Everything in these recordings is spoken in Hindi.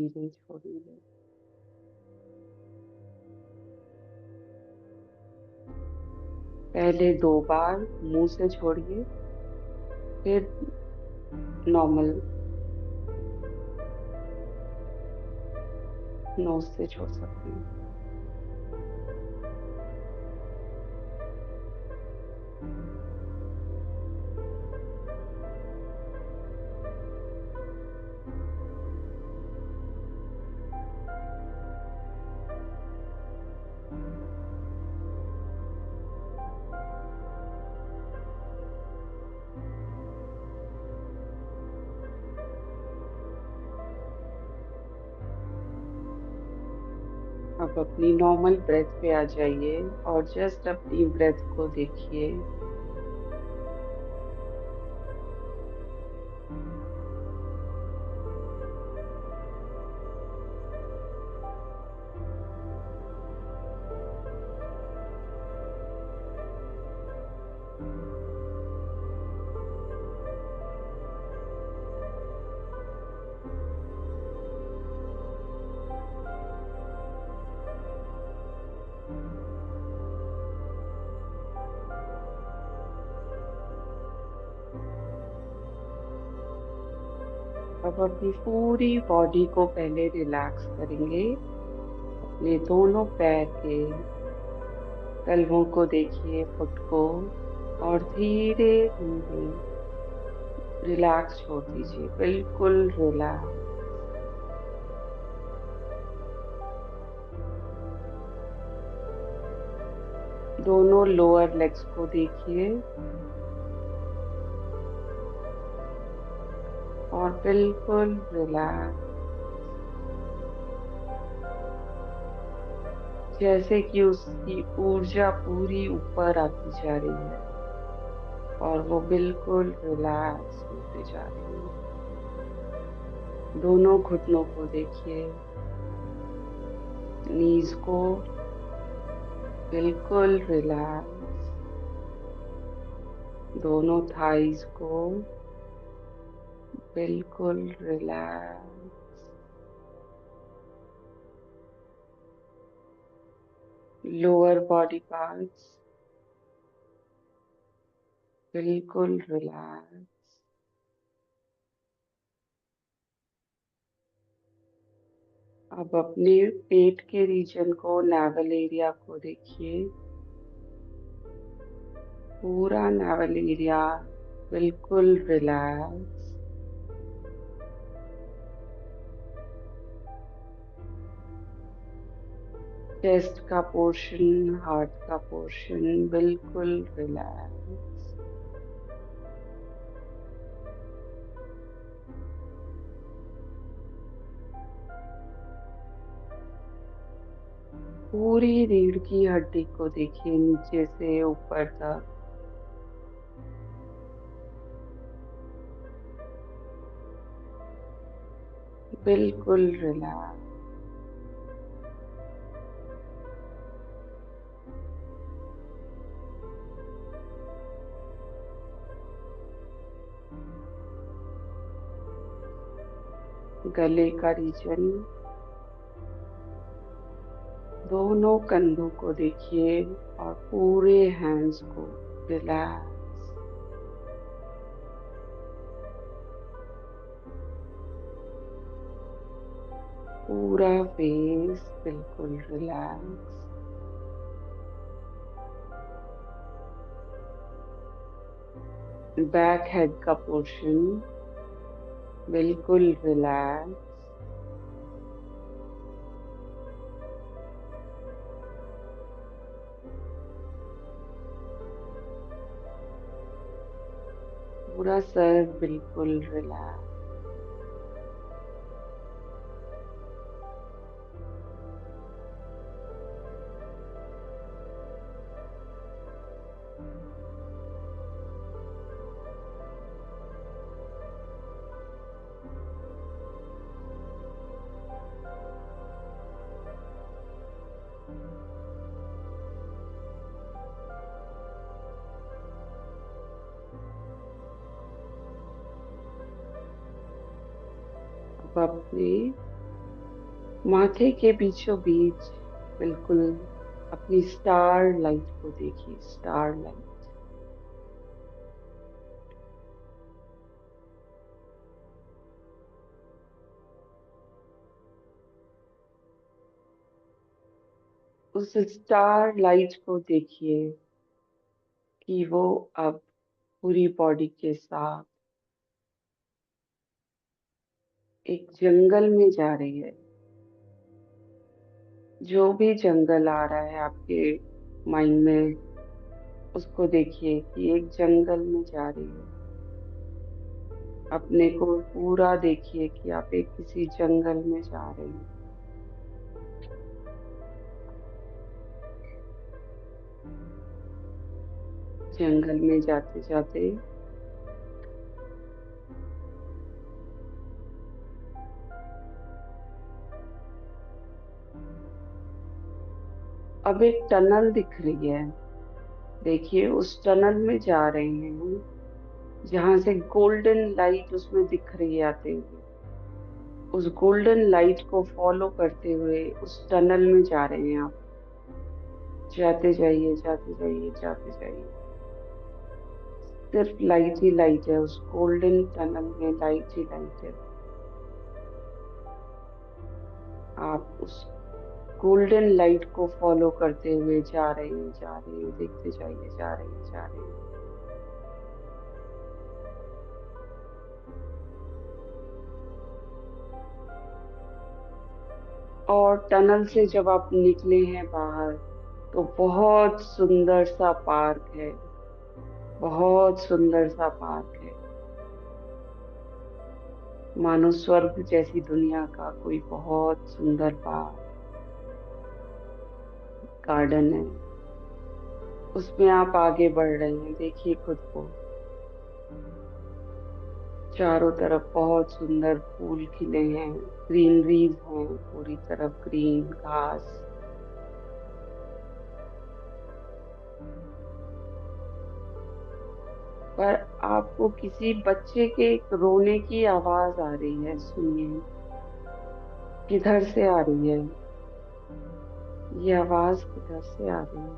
धीरे छोड़िए। पहले 2 बार मुंह से छोड़िए, फिर नॉर्मल नोज से छोड़ सकते हैं। अब अपनी नॉर्मल ब्रेथ पे आ जाइए और जस्ट अपनी ब्रेथ को देखिए। अब अपनी पूरी बॉडी को पहले रिलैक्स करेंगे। अपने दोनों पैर के तलवों को देखिए, फुट को, और धीरे धीरे रिलैक्स छोड़ दीजिए, बिल्कुल रिलैक्स। दोनों लोअर लेग्स को देखिए और बिल्कुल रिलैक्स, जैसे कि उसकी ऊर्जा पूरी ऊपर आती जा रही है और वो बिल्कुल रिलैक्स होते जा रही है। दोनों घुटनों को देखिए, नीज को बिल्कुल रिलैक्स, दोनों थाइज को बिल्कुल रिलैक्स, लोअर बॉडी पार्ट्स बिल्कुल रिलैक्स। अब अपने पेट के रीजन को, नावल एरिया को देखिए, पूरा नावल एरिया बिल्कुल रिलैक्स। चेस्ट का पोर्शन, हार्ट का पोर्शन बिल्कुल रिलैक्स। पूरी रीढ़ की हड्डी को देखिए, नीचे से ऊपर तक बिल्कुल रिलैक्स। गले का रीजन, दोनों कंधों को देखिए और पूरे हैंड्स को रिलैक्स। पूरा फेस बिल्कुल रिलैक्स। बैक हेड का पोर्शन बिल्कुल रिलैक्स। पूरा सर बिल्कुल रिलैक्स। अब अपने माथे के बीचों बीच बिल्कुल अपनी स्टार लाइट को देखिए, स्टार लाइट। उस स्टार लाइट को देखिए कि वो अब पूरी बॉडी के साथ एक जंगल में जा रही है। जो भी जंगल आ रहा है आपके माइंड में, उसको देखिए कि एक जंगल में जा रही है। अपने को पूरा देखिए कि आप एक किसी जंगल में जा रहे हैं। जंगल में जाते जाते अब एक टनल दिख रही है। देखिए उस टनल में जा रहे हैं, जहां से गोल्डन लाइट उसमें दिख रही है आते हुए। उस गोल्डन लाइट को फॉलो करते हुए उस टनल में जा रहे हैं आप। जाते जाइए, जाते जाइए, जाते जाइए। सिर्फ लाइट ही लाइट है, उस गोल्डन टनल में लाइट ही लाइट है। आप उस गोल्डन लाइट को फॉलो करते हुए जा रहे हैं, जा रहे हैं, देखते जाइए, जा रहे हैं, जा रहे हैं। और टनल से जब आप निकले हैं बाहर, तो बहुत सुंदर सा पार्क है। बहुत सुंदर सा पार्क है। मानो स्वर्ग जैसी दुनिया का कोई बहुत सुंदर पार्क, गार्डन है। उसमें आप आगे बढ़ रहे हैं, देखिए खुद को। चारों तरफ बहुत सुंदर फूल खिले हैं, ग्रीनरीज हैं, पूरी तरफ ग्रीन घास। पर आपको किसी बच्चे के रोने की आवाज आ रही है, सुनिए। किधर से आ रही है? ये आवाज किधर से आ रही है?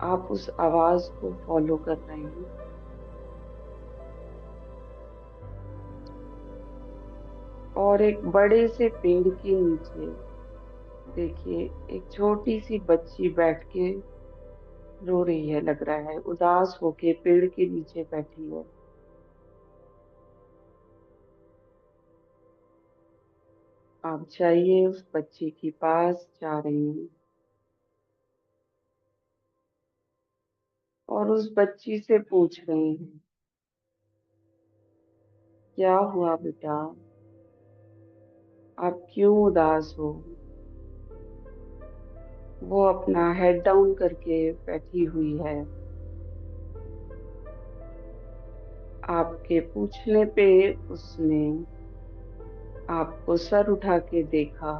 आप उस आवाज को फॉलो कर रहे हैं। और एक बड़े से पेड़ के नीचे देखिए, एक छोटी सी बच्ची बैठ के रो रही है, लग रहा है उदास होके पेड़ के नीचे बैठी है। आप जाइए, उस बच्ची के पास जा रहे हैं और उस बच्ची से पूछ रहे हैं, क्या हुआ बेटा? आप क्यों उदास हो? वो अपना हेड डाउन करके बैठी हुई है। आपके पूछने पे उसने आपको सर उठा के देखा।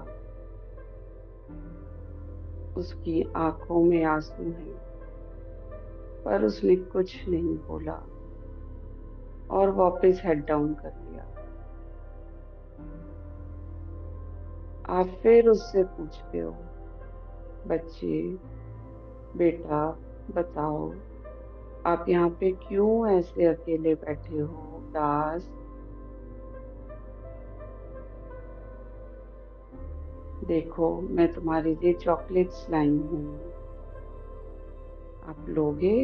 उसकी आंखों में आंसू हैं, पर उसने कुछ नहीं बोला और वापस हेड डाउन कर लिया। आप फिर उससे पूछते हो, बच्चे, बेटा, बताओ, आप यहाँ पे क्यों ऐसे अकेले बैठे हो, उदास? देखो, मैं तुम्हारे लिए चॉकलेट्स लाई हूँ, आप लोगे?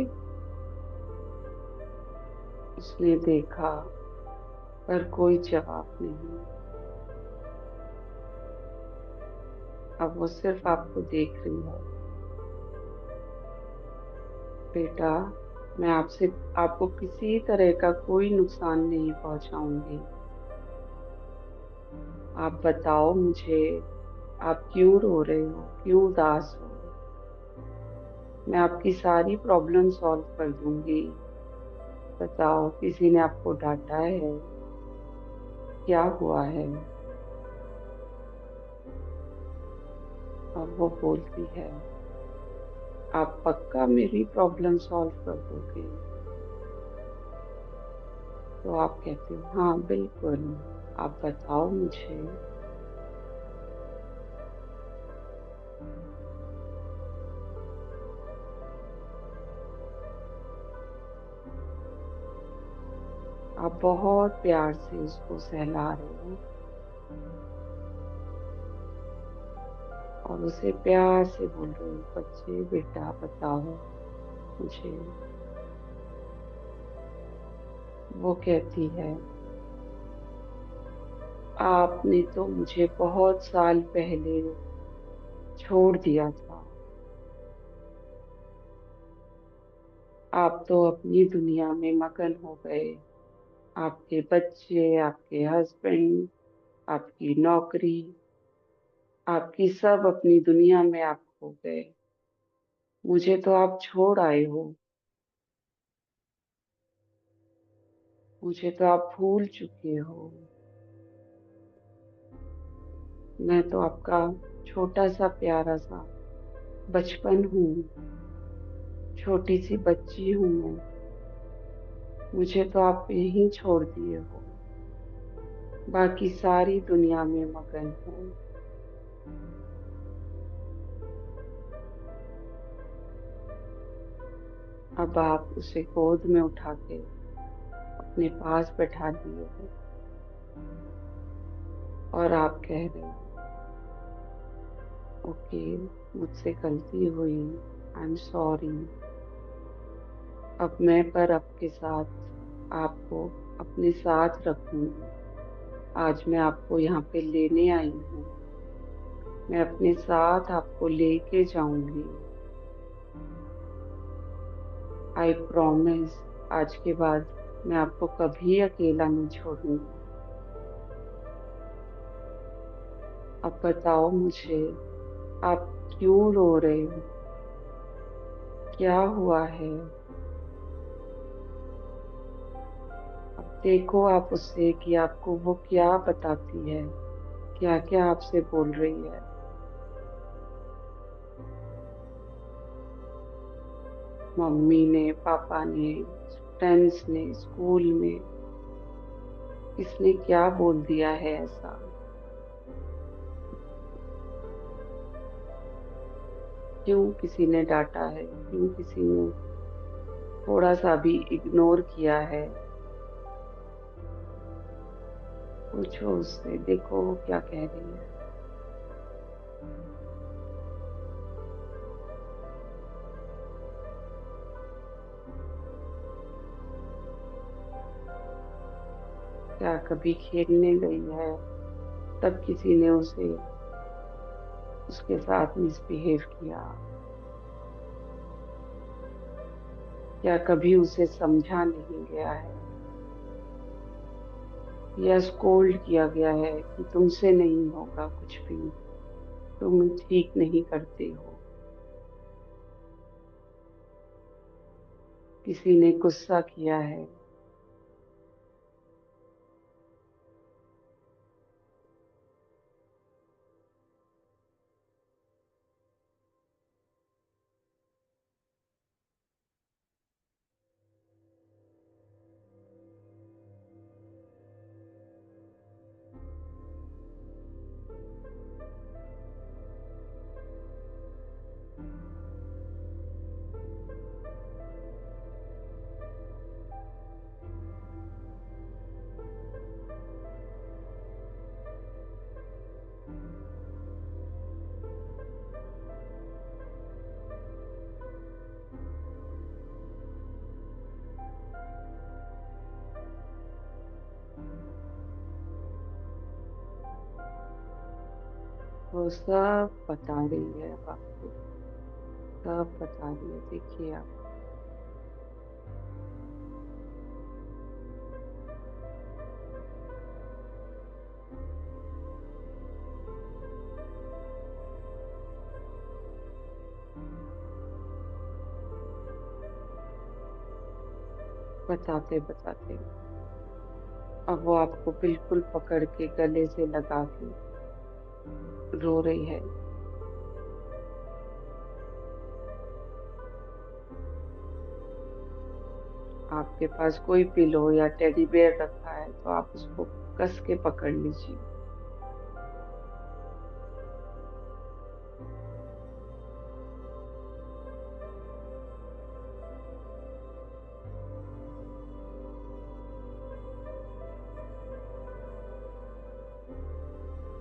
उसने देखा, पर कोई जवाब नहीं। अब वो सिर्फ आपको देख रही है। बेटा, मैं आपसे आपको किसी तरह का कोई नुकसान नहीं पहुंचाऊंगी। आप बताओ मुझे, आप क्यों रो रहे हो, क्यों उदास हो? मैं आपकी सारी प्रॉब्लम सॉल्व कर दूंगी। बताओ, किसी ने आपको डांटा है? क्या हुआ है? अब वो बोलती है, आप पक्का मेरी प्रॉब्लम सॉल्व कर दोगे? तो आप कहते हो, हाँ बिल्कुल, आप बताओ मुझे। आप बहुत प्यार से उसको सहला रहे हो और उसे प्यार से बोल रहे हो, बच्चे बेटा बताओ मुझे। वो कहती है, आपने तो मुझे बहुत साल पहले छोड़ दिया था। आप तो अपनी दुनिया में मगन हो गए। आपके बच्चे, आपके हस्बैंड, आपकी नौकरी, आपकी सब अपनी दुनिया में आप खो गए। मुझे तो आप छोड़ आए हो। मुझे तो आप भूल चुके हो। मैं तो आपका छोटा सा प्यारा सा बचपन हूँ। छोटी सी बच्ची हूँ मैं। मुझे तो आप यहीं छोड़ दिए हो। बाकी सारी दुनिया में मगन हो। अब आप उसे गोद में उठा के अपने पास बैठा लिए हो और आप कह रहे हो, ओके, मुझसे गलती हुई, आई एम सॉरी। अब मैं पर आपके साथ आपको अपने साथ रखूंगी। आज मैं आपको यहाँ पे लेने आई हूँ। मैं अपने साथ आपको लेके जाऊंगी। आई प्रॉमिस, आज के बाद मैं आपको कभी अकेला नहीं छोड़ूंगी। अब बताओ मुझे, आप क्यों रो रहे हो? क्या हुआ है? अब देखो आप उससे कि आपको वो क्या बताती है, क्या क्या आपसे बोल रही है। मम्मी ने, पापा ने, फ्रेंड्स ने, स्कूल में किसने क्या बोल दिया है ऐसा? क्यों किसी ने डांटा है? क्यों किसी ने थोड़ा सा भी इग्नोर किया है? पूछो उससे, देखो वो क्या कह रही है। क्या कभी खेलने गई है तब किसी ने उसे उसके साथ मिसबिहेव किया? क्या कभी उसे समझा नहीं गया है या स्कोल्ड किया गया है कि तुमसे नहीं होगा कुछ भी, तुम ठीक नहीं करते हो? किसी ने गुस्सा किया है? वो सब बता रही है अब आपको। सब बता रही है, देखिए आप। बताते बताते अब वो आपको बिल्कुल पकड़ के गले से लगा के रो रही है। आपके पास कोई पिलो या टेडी बेयर रखा है तो आप उसको कस के पकड़ लीजिए।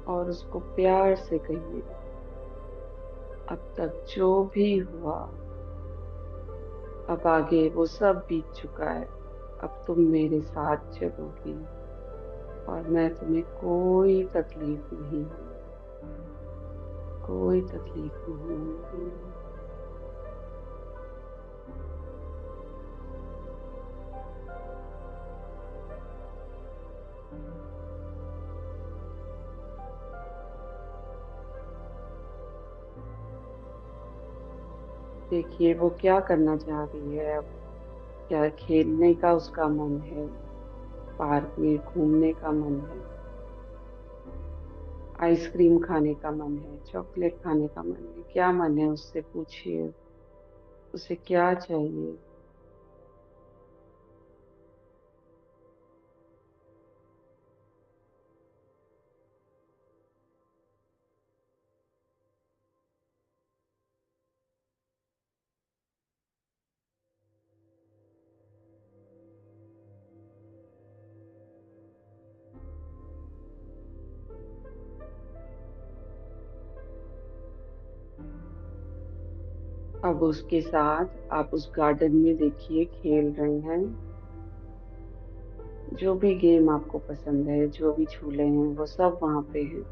और उसको प्यार से कहिए, अब तक जो भी हुआ, अब आगे वो सब बीत चुका है। अब तुम मेरे साथ चलोगी और मैं तुम्हें कोई तकलीफ नहीं होगी, कोई तकलीफ नहीं होगी। देखिए वो क्या करना चाह रही है अब। क्या खेलने का उसका मन है, पार्क में घूमने का मन है, आइसक्रीम खाने का मन है, चॉकलेट खाने का मन है, क्या मन है उससे पूछिए, उसे क्या चाहिए। अब उसके साथ आप उस गार्डन में देखिए खेल रहे हैं, जो भी गेम आपको पसंद है, जो भी झूले हैं, वो सब वहां पे हैं।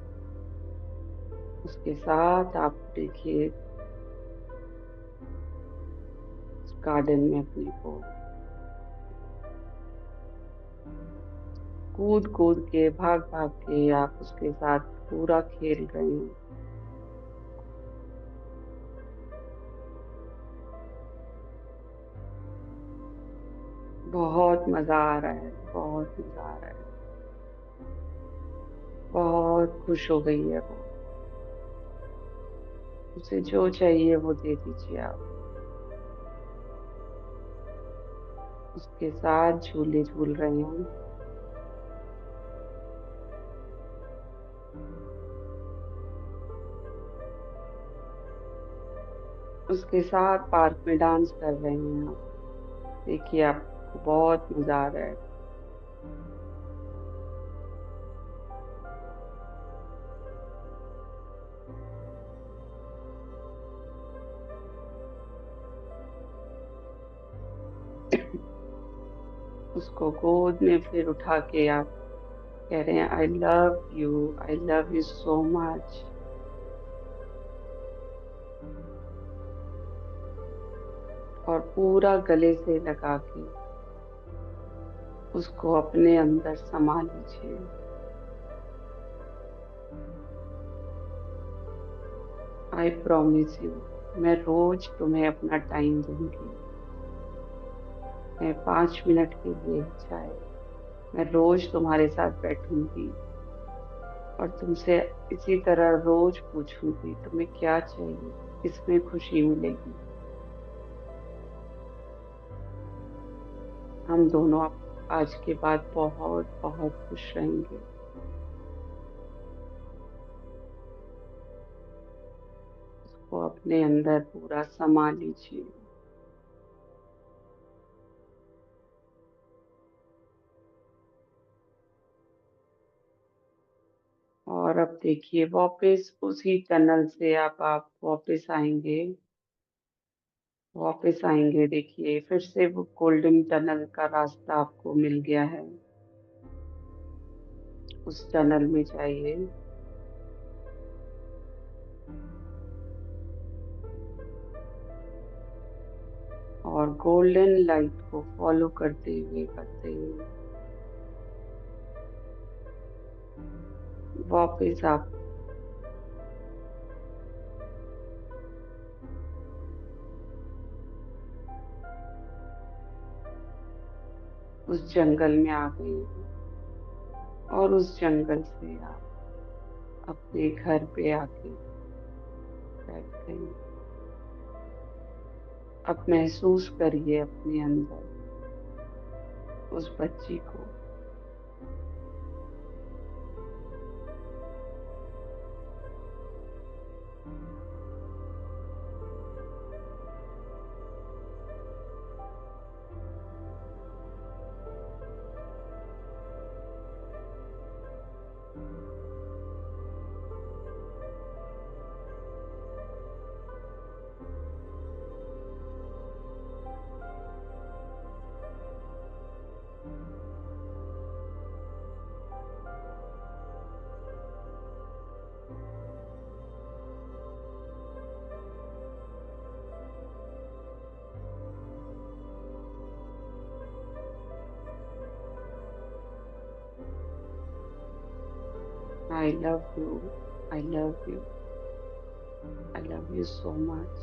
उसके साथ आप देखिए गार्डन में अपने को कूद कूद के, भाग भाग के आप उसके साथ पूरा खेल रहे हैं। बहुत मजा आ रहा है, बहुत मजा आ रहा है। बहुत खुश हो गई है वो। उसे जो चाहिए वो दे दीजिए आप। उसके साथ झूले झूल रहे हैं। उसके साथ पार्क में डांस कर रहे हैं आप। देखिए आपको बहुत मजा आ रहा है। उसको गोद में फिर उठा के आप कह रहे हैं, I love you, I love you so much. और पूरा गले से लगा के उसको अपने अंदर समा लीजिए। आई प्रॉमिस यू, मैं रोज तुम्हें अपना टाइम दूंगी। मैं 5 मिनट के लिए ही चाहे, मैं रोज तुम्हारे साथ बैठूंगी और तुमसे इसी तरह रोज पूछूंगी तुम्हें क्या चाहिए, किसमें खुशी मिलेगी। हम दोनों अब आज के बाद बहुत बहुत खुश रहेंगे। उसको अपने अंदर पूरा समा लीजिए। और अब देखिए वापस उसी टनल से आप वापस आएंगे। वापस आएंगे, देखिए फिर से वो गोल्डन टनल का रास्ता आपको मिल गया है। उस टनल में जाइए और गोल्डन लाइट को फॉलो करते हुए वापस आप उस जंगल में आ गए हैं। और उस जंगल से आप अपने घर पे आके बैठ गए। अब महसूस करिए अपने अंदर उस बच्ची को। I love you. I love you. I love you so much.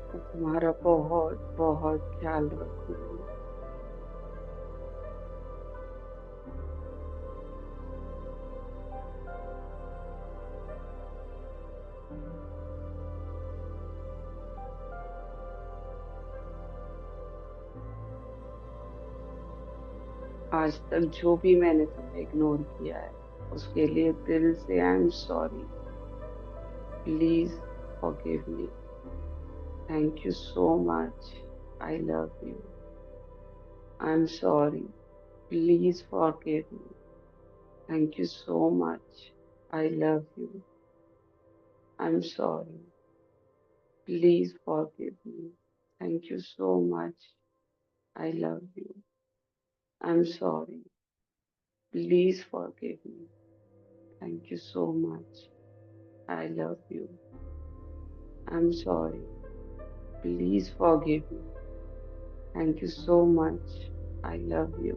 मैं तुम्हारा बहुत बहुत ख्याल रखूंगी। आज तक जो भी मैंने तुम्हें इग्नोर किया है उसके लिए दिल से I am sorry. Please forgive me. Thank you so much. I love you. I am sorry. Please forgive me. Thank you so much. I love you. I am sorry. Please forgive me. Thank you so much. I love you. I am sorry. Please forgive me. Thank you so much. I love you. I am sorry. Please forgive me. Thank you so much. I love you.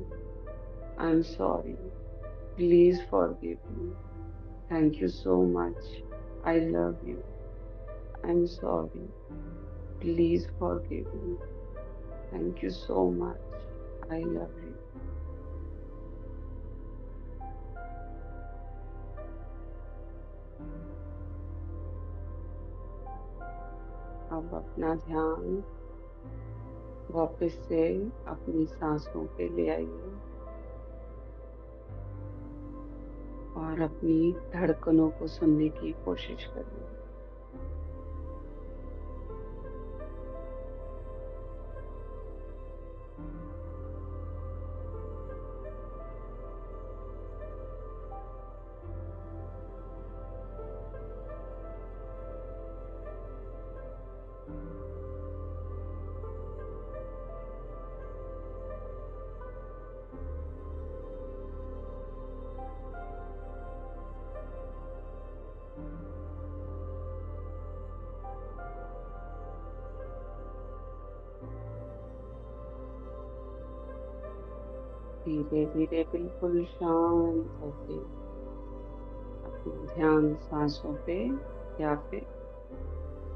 I'm sorry. Please forgive me. Thank you so much. I love you. I'm sorry. Please forgive me. Thank you so much. I love you. अब अपना ध्यान वापस से अपनी सांसों पे ले आइए और अपनी धड़कनों को सुनने की कोशिश करिए। धीरे धीरे बिल्कुल शांत होके अपना ध्यान सांसों पे या फिर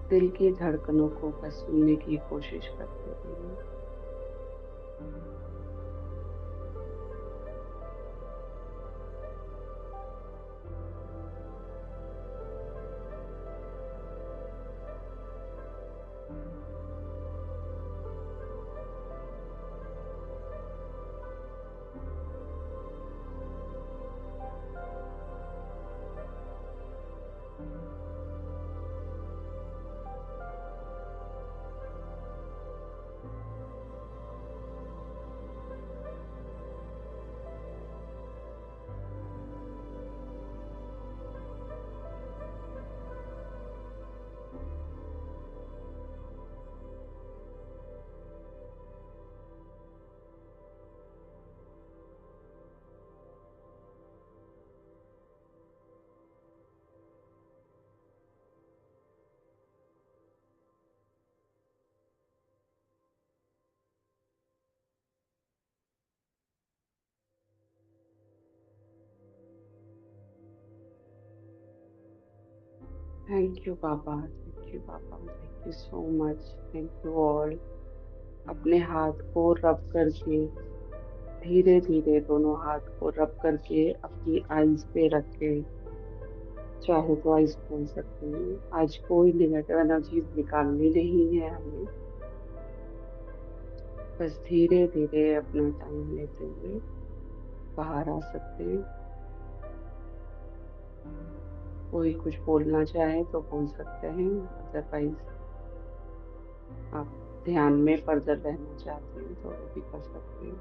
दिल की धड़कनों को बस सुनने की कोशिश करते रहिए। थैंक यू पापा। थैंक यू पापा। Thank you so much. Thank you all. अपने हाथ को रब करके धीरे धीरे दोनों हाथ को रब करके अपनी आईज पे रखे। चाहे तो आईज खोल सकते हैं। आज कोई निगेटिव एनर्जीज निकालनी नहीं है हमें। बस धीरे धीरे अपना टाइम लेते हुए बाहर आ सकते हैं। कोई कुछ बोलना चाहे तो बोल सकते हैं, अदरवाइज आप ध्यान में फर्दर रहना चाहते हैं तो वो भी कर सकते हैं।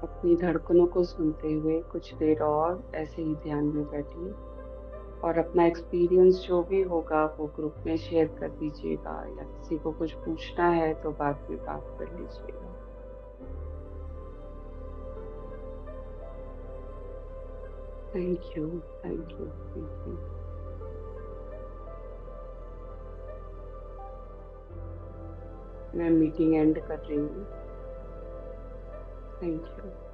अपनी धड़कनों को सुनते हुए कुछ देर और ऐसे ही ध्यान में बैठिए, और अपना एक्सपीरियंस जो भी होगा वो ग्रुप में शेयर कर दीजिएगा, या किसी को कुछ पूछना है तो बाद में बात कर लीजिएगा। Thank you, thank you, thank you. मैं मीटिंग एंड कर रही हूँ। Thank you.